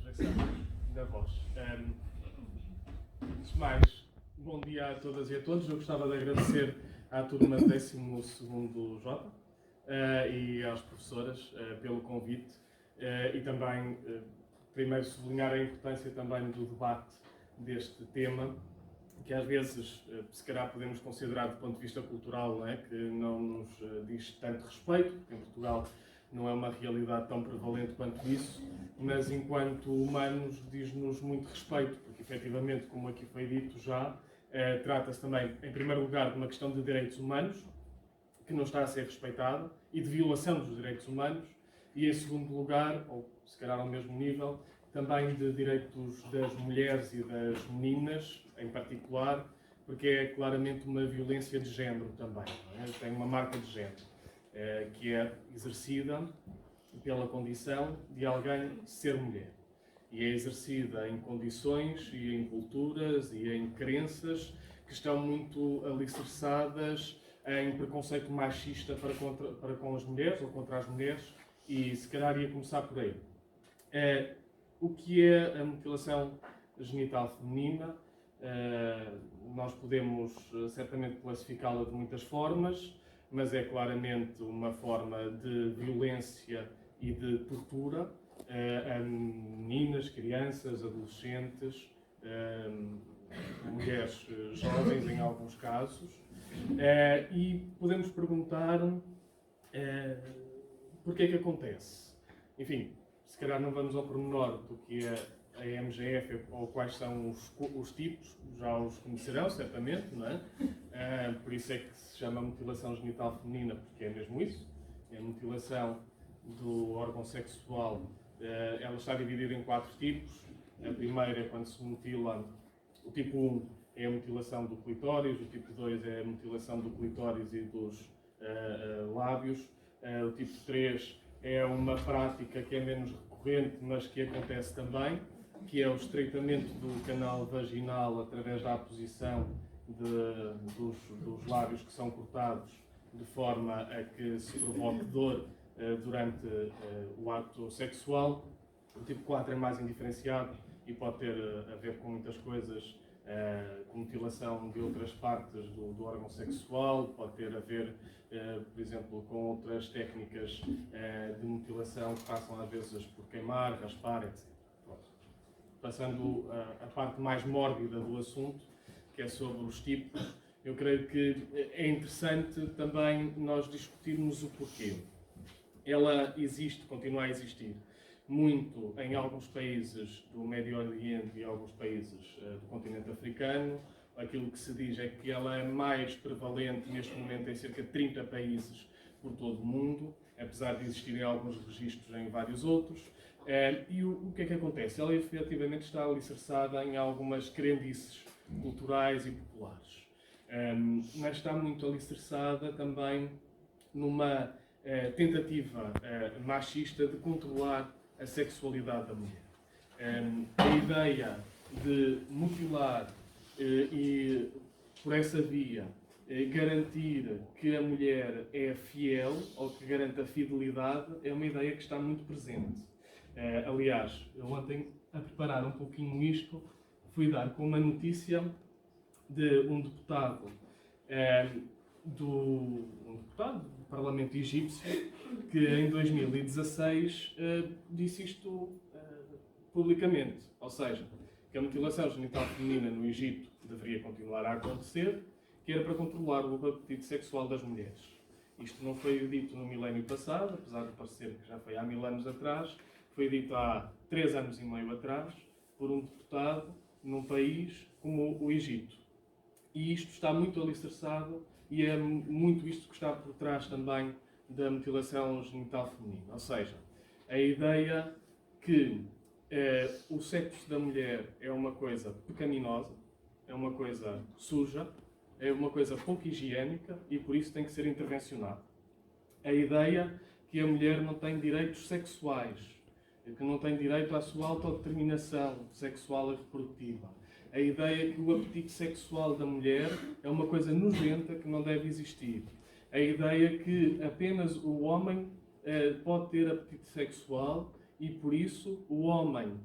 projeção da voz. Antes de mais, bom dia a todas e a todos. Eu gostava de agradecer à turma de 12º J e às professoras pelo convite e também, primeiro, sublinhar a importância também do debate deste tema, que às vezes, se calhar, podemos considerar do ponto de vista cultural, não é? Que não nos diz tanto respeito, porque em Portugal não é uma realidade tão prevalente quanto isso, mas enquanto humanos diz-nos muito respeito, porque efetivamente, como aqui foi dito já, trata-se também, em primeiro lugar, de uma questão de direitos humanos, que não está a ser respeitada, e de violação dos direitos humanos, e em segundo lugar, ou se calhar ao mesmo nível, também de direitos das mulheres e das meninas, em particular, porque é claramente uma violência de género também, não é? Tem uma marca de género, que é exercida pela condição de alguém ser mulher. E é exercida em condições e em culturas e em crenças que estão muito alicerçadas em preconceito machista para com as mulheres ou contra as mulheres, e se calhar ia começar por aí. O que é a mutilação genital feminina? Nós podemos certamente classificá-la de muitas formas, mas é claramente uma forma de violência e de tortura a meninas, crianças, adolescentes, mulheres jovens em alguns casos. E podemos perguntar porquê é que acontece. Enfim, se calhar não vamos ao pormenor do que é a MGF ou quais são os tipos, já os conhecerão certamente, não é? Por isso é que se chama mutilação genital feminina, porque é mesmo isso, é a mutilação do órgão sexual. Ela está dividida em 4 tipos. A primeira é quando se mutila, o tipo 1 é a mutilação do clitóris, o tipo 2 é a mutilação do clitóris e dos lábios, o tipo 3 é uma prática que é menos recorrente, mas que acontece também, que é o estreitamento do canal vaginal através da aposição dos lábios que são cortados de forma a que se provoque dor durante o ato sexual. O tipo 4 é mais indiferenciado e pode ter a ver com muitas coisas, com mutilação de outras partes do órgão sexual, pode ter a ver, por exemplo, com outras técnicas de mutilação que passam às vezes por queimar, raspar, etc. Pronto. Passando a parte mais mórbida do assunto, que é sobre os tipos, eu creio que é interessante também nós discutirmos o porquê. Ela existe, continua a existir, muito em alguns países do Médio Oriente e alguns países do continente africano. Aquilo que se diz é que ela é mais prevalente neste momento em cerca de 30 países por todo o mundo, apesar de existirem alguns registros em vários outros. E o que é que acontece? Ela efetivamente está alicerçada em algumas crendices culturais e populares, mas está muito alicerçada também numa tentativa machista de controlar a sexualidade da mulher. A ideia de mutilar e, por essa via, garantir que a mulher é fiel ou que garante a fidelidade é uma ideia que está muito presente. Aliás, eu ontem, a preparar um pouquinho isto, fui dar com uma notícia de um deputado do Parlamento Egípcio, que em 2016 disse isto publicamente, ou seja, que a mutilação genital feminina no Egito deveria continuar a acontecer, que era para controlar o apetite sexual das mulheres. Isto não foi dito no milénio passado, apesar de parecer que já foi há 1000 anos atrás, foi dito há 3 anos e meio atrás, por um deputado num país como o Egito. E isto está muito alicerçado e é muito isto que está por trás também da mutilação genital feminina. Ou seja, a ideia que o sexo da mulher é uma coisa pecaminosa, é uma coisa suja, é uma coisa pouco higiênica e por isso tem que ser intervencionada. A ideia que a mulher não tem direitos sexuais, que não tem direito à sua autodeterminação sexual e reprodutiva. A ideia que o apetite sexual da mulher é uma coisa nojenta que não deve existir. A ideia que apenas o homem pode ter apetite sexual e, por isso, o homem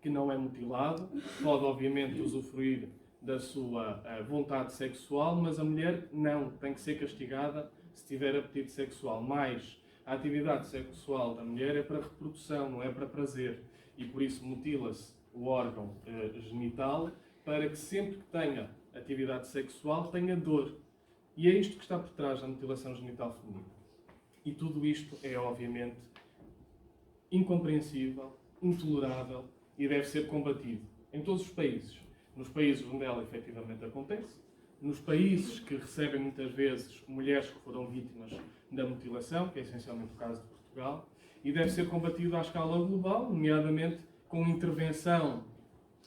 que não é mutilado, pode obviamente usufruir da sua vontade sexual, mas a mulher não, tem que ser castigada se tiver apetite sexual. Mas a atividade sexual da mulher é para reprodução, não é para prazer. E por isso mutila-se o órgão genital para que sempre que tenha atividade sexual tenha dor. E é isto que está por trás da mutilação genital feminina. E tudo isto é obviamente incompreensível, intolerável e deve ser combatido em todos os países. Nos países onde ela efetivamente acontece, nos países que recebem muitas vezes mulheres que foram vítimas da mutilação, que é essencialmente o caso de Portugal, e deve ser combatido à escala global, nomeadamente com intervenção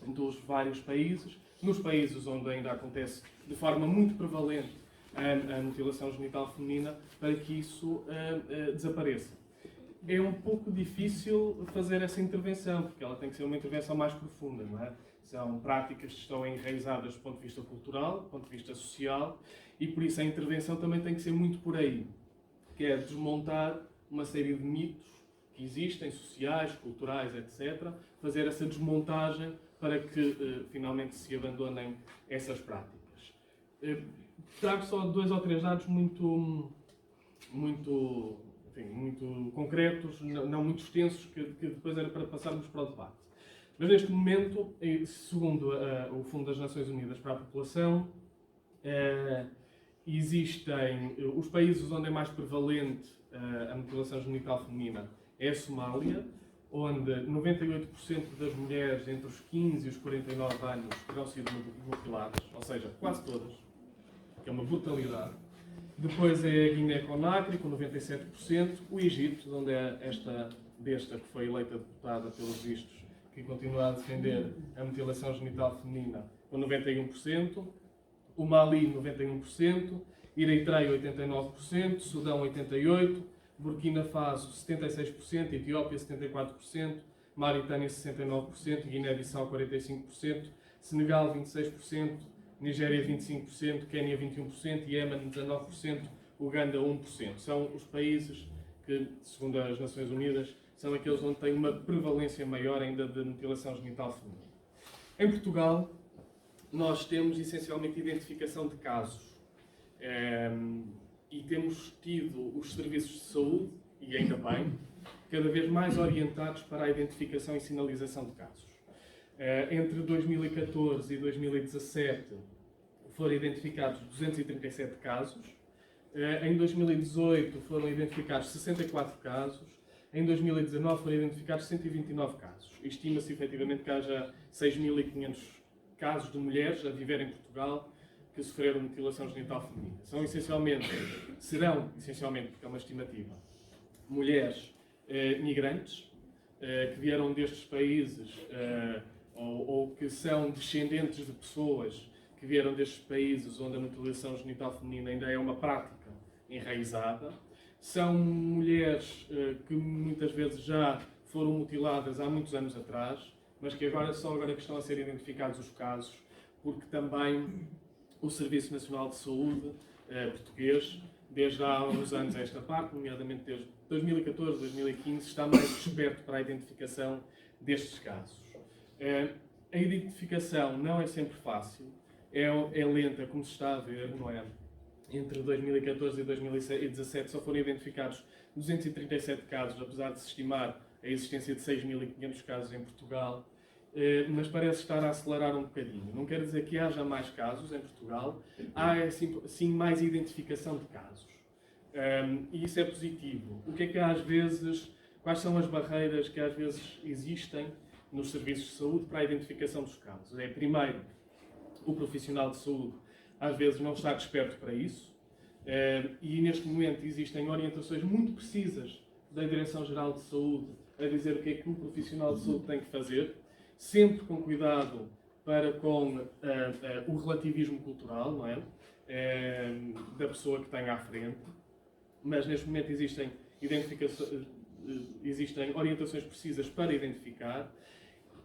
dos vários países, nos países onde ainda acontece de forma muito prevalente a mutilação genital feminina, para que isso desapareça. É um pouco difícil fazer essa intervenção, porque ela tem que ser uma intervenção mais profunda, não é? São práticas que estão enraizadas do ponto de vista cultural, do ponto de vista social, e por isso a intervenção também tem que ser muito por aí, que é desmontar uma série de mitos que existem, sociais, culturais, etc., fazer essa desmontagem para que finalmente se abandonem essas práticas. Trago só 2 ou 3 dados muito concretos, não muito extensos, que depois era para passarmos para o debate. Mas neste momento, segundo o Fundo das Nações Unidas para a População, existem os países onde é mais prevalente a mutilação genital feminina é a Somália, onde 98% das mulheres entre os 15 e os 49 anos terão sido mutiladas, ou seja, quase todas, que é uma brutalidade. Depois é a Guiné-Conakry, com 97%, o Egito, onde é esta besta que foi eleita deputada pelos vistos, que continua a defender a mutilação genital feminina, com 91%, o Mali, 91%, Eritreia, 89%, Sudão, 88%, Burkina Faso, 76%, Etiópia, 74%, Mauritânia, 69%, Guiné-Bissau, 45%, Senegal, 26%, Nigéria, 25%, Quénia, 21%, Iémen, 19%, Uganda, 1%. São os países que, segundo as Nações Unidas, são aqueles onde tem uma prevalência maior ainda de mutilação genital feminina. Em Portugal, nós temos essencialmente identificação de casos. E temos tido os serviços de saúde, e ainda bem, cada vez mais orientados para a identificação e sinalização de casos. Entre 2014 e 2017 foram identificados 237 casos. Em 2018 foram identificados 64 casos. Em 2019 foram identificados 129 casos. Estima-se efetivamente que haja 6.500 casos de mulheres a viver em Portugal que sofreram mutilação genital feminina. Serão essencialmente, porque é uma estimativa, mulheres migrantes que vieram destes países ou que são descendentes de pessoas que vieram destes países onde a mutilação genital feminina ainda é uma prática enraizada. São mulheres que muitas vezes já foram mutiladas há muitos anos atrás, mas que só agora que estão a ser identificados os casos, porque também o Serviço Nacional de Saúde português, desde há uns anos a esta parte, nomeadamente desde 2014, 2015, está mais desperto para a identificação destes casos. A identificação não é sempre fácil, é lenta, como se está a ver, não é? Entre 2014 e 2017 só foram identificados 237 casos, apesar de se estimar a existência de 6.500 casos em Portugal, mas parece estar a acelerar um bocadinho. Não quer dizer que haja mais casos em Portugal, há sim mais identificação de casos. E isso é positivo. O que é que às vezes, quais são as barreiras que às vezes existem nos serviços de saúde para a identificação dos casos? Primeiro, o profissional de saúde às vezes não está desperto para isso, e neste momento existem orientações muito precisas da Direção-Geral de Saúde a dizer o que é que um profissional de saúde tem que fazer, sempre com cuidado para com o relativismo cultural, não é? Da pessoa que tem à frente, mas neste momento existem orientações precisas para identificar,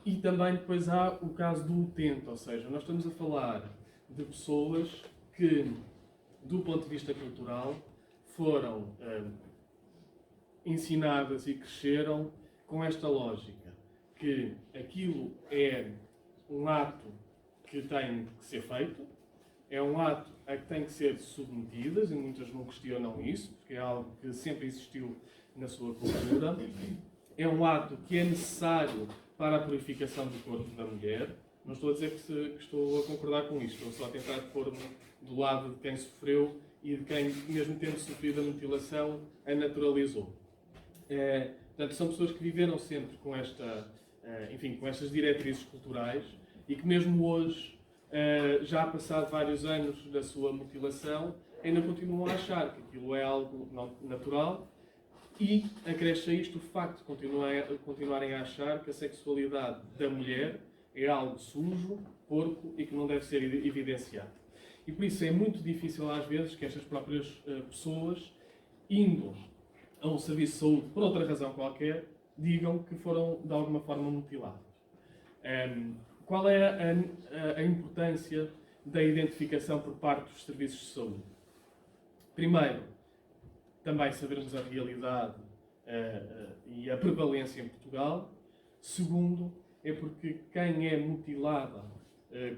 e também depois há o caso do utente, ou seja, nós estamos a falar de pessoas que, do ponto de vista cultural, foram ensinadas e cresceram com esta lógica, que aquilo é um ato que tem que ser feito, é um ato a que têm que ser submetidas, e muitas não questionam isso, porque é algo que sempre existiu na sua cultura. É um ato que é necessário para a purificação do corpo da mulher. Não estou a dizer que estou a concordar com isto, estou só a tentar pôr-me do lado de quem sofreu e de quem, mesmo tendo sofrido a mutilação, a naturalizou. Portanto, são pessoas que viveram sempre com com estas diretrizes culturais e que mesmo hoje, já passado vários anos da sua mutilação, ainda continuam a achar que aquilo é algo não natural, e acresce a isto o facto de continuarem a achar que a sexualidade da mulher é algo sujo, porco e que não deve ser evidenciado. E por isso é muito difícil às vezes que estas próprias pessoas, indo a um serviço de saúde por outra razão qualquer, digam que foram de alguma forma mutiladas. Qual é a importância da identificação por parte dos serviços de saúde? Primeiro, também sabermos a realidade e a prevalência em Portugal. Segundo, é porque quem é mutilada,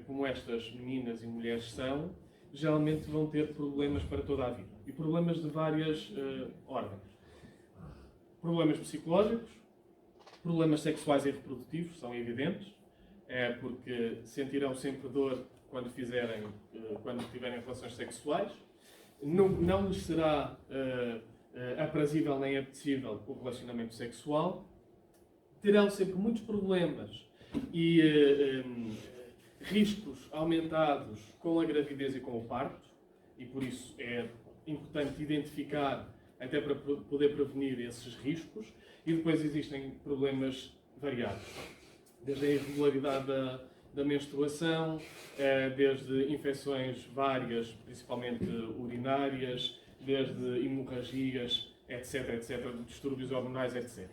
como estas meninas e mulheres são, geralmente vão ter problemas para toda a vida. E problemas de várias ordens. Problemas psicológicos, problemas sexuais e reprodutivos, são evidentes, porque sentirão sempre dor quando tiverem relações sexuais. Não lhes será aprazível nem apetecível o relacionamento sexual. Terão sempre muitos problemas e riscos aumentados com a gravidez e com o parto, e por isso é importante identificar até para poder prevenir esses riscos. E depois existem problemas variados, desde a irregularidade da menstruação, desde infecções várias, principalmente urinárias, desde hemorragias, etc., distúrbios hormonais, etc.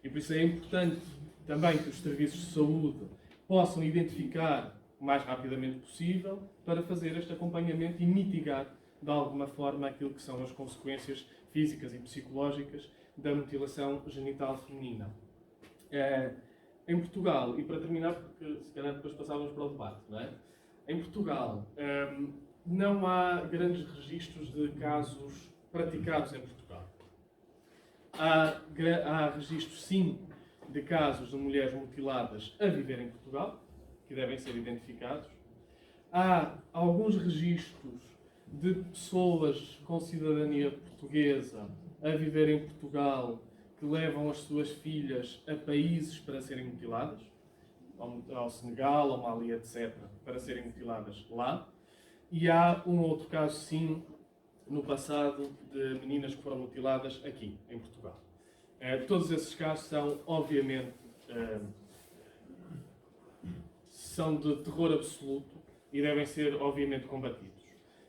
E por isso é importante também que os serviços de saúde possam identificar o mais rapidamente possível para fazer este acompanhamento e mitigar, de alguma forma, aquilo que são as consequências físicas e psicológicas da mutilação genital feminina. Em Portugal, e para terminar, porque se calhar depois passávamos para o debate, não é? Em Portugal, não há grandes registros de casos praticados em Portugal. Há registros, sim, de casos de mulheres mutiladas a viver em Portugal, que devem ser identificados. Há alguns registros de pessoas com cidadania portuguesa a viver em Portugal que levam as suas filhas a países para serem mutiladas, ao Senegal, ao Mali, etc., para serem mutiladas lá. E há um outro caso, sim, no passado, de meninas que foram mutiladas aqui, em Portugal. Todos esses casos são, obviamente, são de terror absoluto e devem ser, obviamente, combatidos.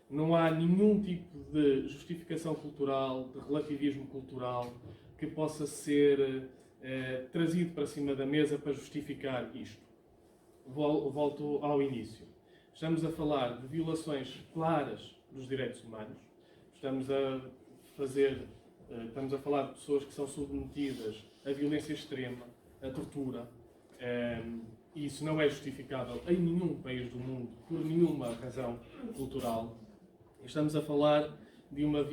Não há nenhum tipo de justificação cultural, de relativismo cultural, que possa ser trazido para cima da mesa para justificar isto. Volto ao início. Estamos a falar de violações claras dos direitos humanos. Estamos a falar de pessoas que são submetidas a violência extrema, a tortura. E isso não é justificável em nenhum país do mundo, por nenhuma razão cultural. Estamos a falar de uma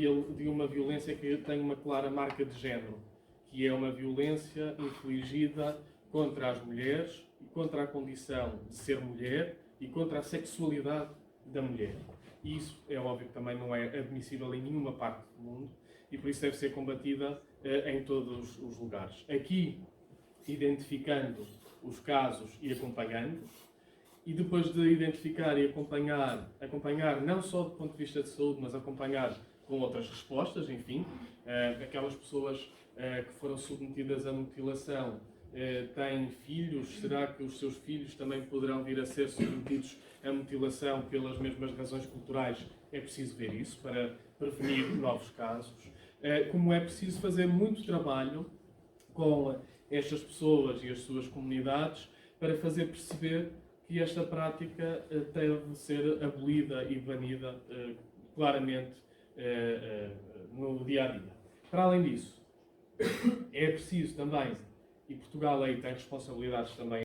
violência que tem uma clara marca de género, que é uma violência infligida contra as mulheres, e contra a condição de ser mulher e contra a sexualidade da mulher. E isso é óbvio que também não é admissível em nenhuma parte do mundo e por isso deve ser combatida em todos os lugares. Aqui, identificando os casos e acompanhando, e depois de identificar e acompanhar não só do ponto de vista de saúde, mas acompanhar com outras respostas, enfim, aquelas pessoas que foram submetidas à mutilação têm filhos, será que os seus filhos também poderão vir a ser submetidos à mutilação pelas mesmas razões culturais? É preciso ver isso para prevenir novos casos. Como é preciso fazer muito trabalho com estas pessoas e as suas comunidades para fazer perceber que esta prática deve ser abolida e banida claramente no dia-a-dia. Para além disso, é preciso também e Portugal aí tem responsabilidades também